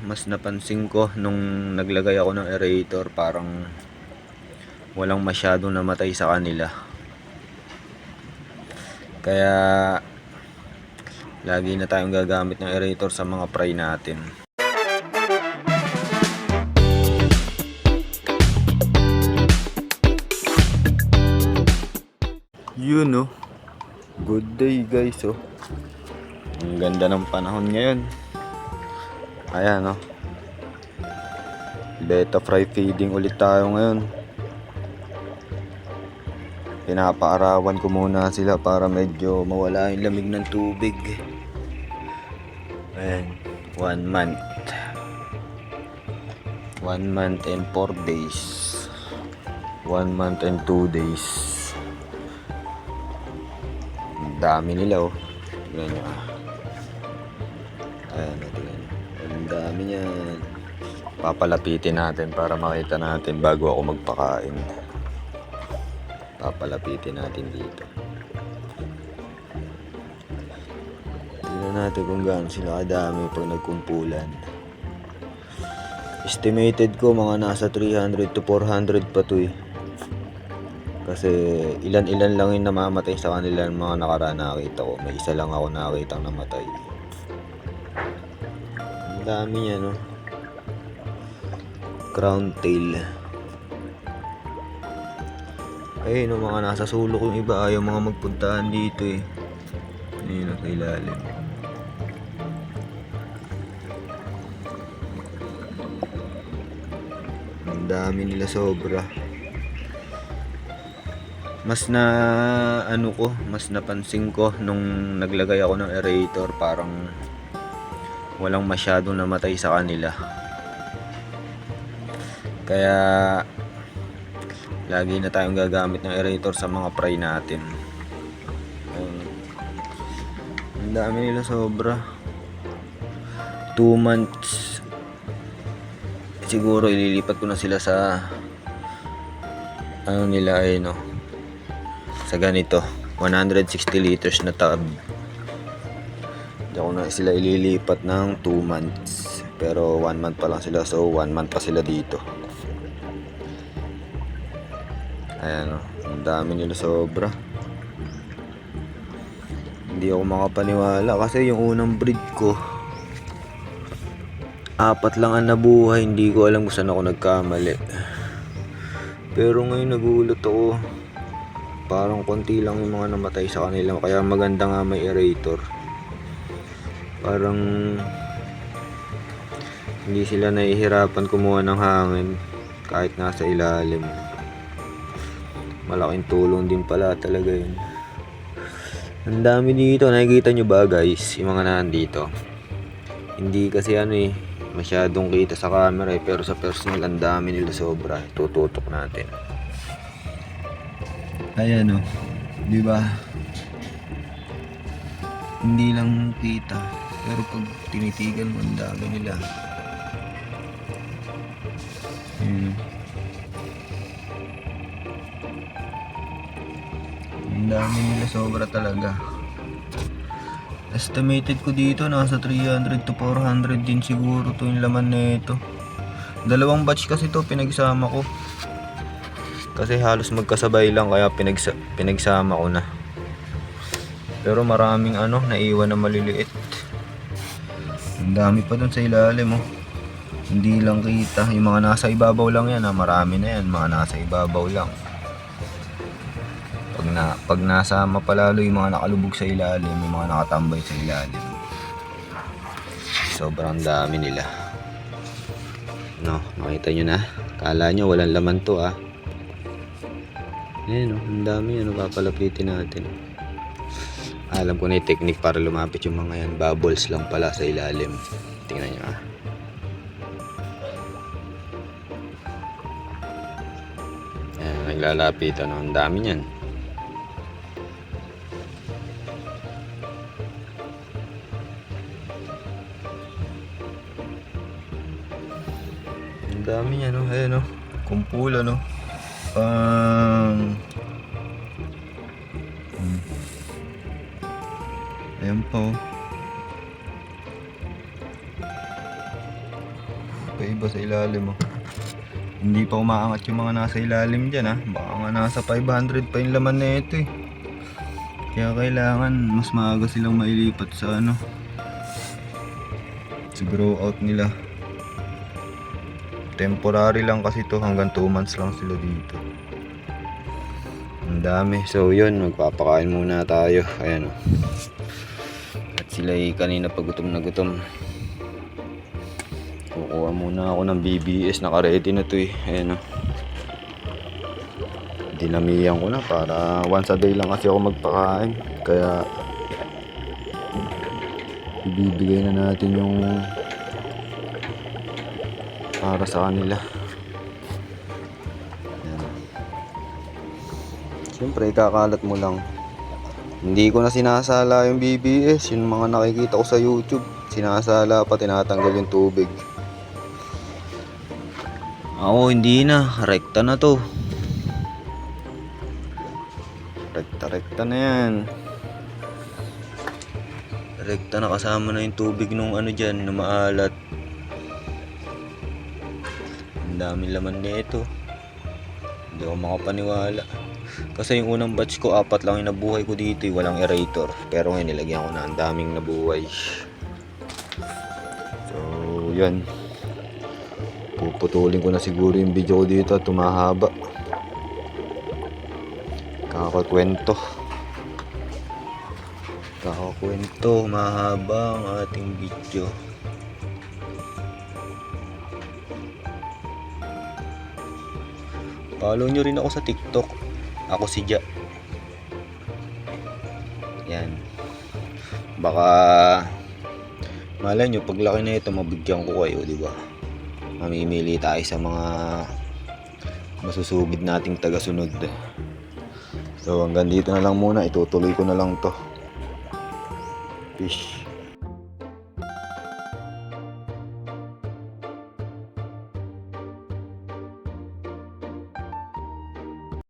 mas napansin ko nung naglagay ako ng aerator, parang walang masyadong namatay sa kanila. Kaya lagi na tayong gagamit ng aerator sa mga fry natin. Yun oh. Good day guys oh. Ang ganda ng panahon ngayon. Ayan oh. Beta fry feeding ulit tayo ngayon. Pinapaarawan ko muna sila para medyo mawala yung lamig ng tubig. Ayan, 1 month. 1 month and 4 days. 1 month and 2 days. Ang dami nila oh. Tignan nyo ah. Ayan, tignan nyo. Ang dami niyan. Papalapitin natin para makita natin bago ako magpakain. Papalapitin natin dito. Tignan natin kung gaano sila kadami pag nagkumpulan. Estimated ko mga nasa 300 to 400 pa to eh. Kasi ilan-ilan lang yung namamatay sa kanila ng mga nakaraan nakita ko. May isa lang ako nakita namatay. Ang dami niya no. Crown tail. Ayun no, mga nasa sulok yung iba. Ayaw mga magpuntahan dito eh. Ayun sa ilalim. Ang dami nila sobra. Mas napansin ko nung naglagay ako ng aerator, parang walang masyadong namatay sa kanila. Kaya lagi na tayong gagamit ng aerator sa mga fry natin. Ang dami nila sobra. 2 months siguro ililipat ko na sila sa ano nila ay no, sa ganito 160 liters na tub. Hindi ko na sila ililipat ng 2 months, pero 1 month pa lang sila, so 1 month pa sila dito. Ayan o, ang dami nila sobra. Hindi ako makapaniwala kasi yung unang breed ko 4 lang ang nabuhay. Hindi ko alam kung saan ako nagkamali. Pero ngayon nagulat ako. Parang konti lang yung mga namatay sa kanila. Kaya maganda nga may aerator. Parang hindi sila nahihirapan kumuha ng hangin kahit nasa ilalim. Malaking tulong din pala talaga yun. Ang dami dito. Nakikita nyo ba guys? Yung mga nandito. Hindi kasi ano eh, masyadong kita sa camera eh, pero sa personal ang dami nila sobra. Tututok natin. Ayan oh, di ba? Hindi lang kita, pero pag tinitigan mo ang dami nila. Ang dami nila sobra talaga. Estimated ko dito nasa 300 to 400 din siguro to yung laman nito. Dalawang batch kasi to pinagsama ko. Kasi halos magkasabay lang kaya pinagsama ko na. Pero maraming ano naiwan na maliliit. Ang dami pa dun sa ilalim oh. Hindi lang kita. Yung mga nasa ibabaw lang yan ha. Marami na yan. Mga nasa ibabaw lang. Pag nasama palalo yung mga nakalubog sa ilalim, yung mga nakatambay sa ilalim, sobrang dami nila no, makita nyo na, kala nyo walang laman to ah. Ayan no, ang dami yan, papalapitin natin. Alam ko na yung technique para lumapit yung mga yan, bubbles lang pala sa ilalim. Tingnan nyo ah. Ayan, naglalapitan no, ang dami nyan. Dami niya no, ayan no, kumpula no. Ayan pa oh. pa iba sa ilalim oh. Hindi pa umaangat yung mga nasa ilalim dyan ah. Baka nga nasa 500 pa yung laman na ito eh. Kaya kailangan mas maaga silang mailipat sa ano, sa grow out nila. Temporary lang kasi to, hanggang 2 months lang sila dito. Ang dami. So yun, magpapakain muna tayo. Ayan o. At sila kanina pa gutom na gutom. Kukuha muna ako ng BBS. Naka-ready na to eh. Ayan o. Dinamihan ko na para once a day lang kasi ako magpakain. Kaya ibibigay na natin yung para sa kanila. Siyempre ikakalat mo lang. Hindi ko na sinasala yung BBS. Yung mga nakikita ko sa YouTube, sinasala pa, tinatanggal yung tubig. Ako hindi na, rekta na to. Rekta na yan. Rekta na, kasama na yung tubig nung ano dyan na maalat. Ang daming laman nito. Hindi ako makapaniwala. Kasi yung unang batch ko, 4 lang yung nabuhay ko dito, walang aerator. Pero ngayon nilagyan ko na, ang daming nabuhay. So yun, puputulin ko na siguro yung video ko dito at tumahaba. Kakakwento, mahaba ang ating video. Follow nyo rin ako sa TikTok. Ako si Ja. Yan. Baka malay nyo paglaki na ito mabigyan ko kayo, di ba? Mamimili tayo sa mga masusugid nating tagasunod. So hanggang dito na lang muna. Itutuloy ko na lang to. Fish.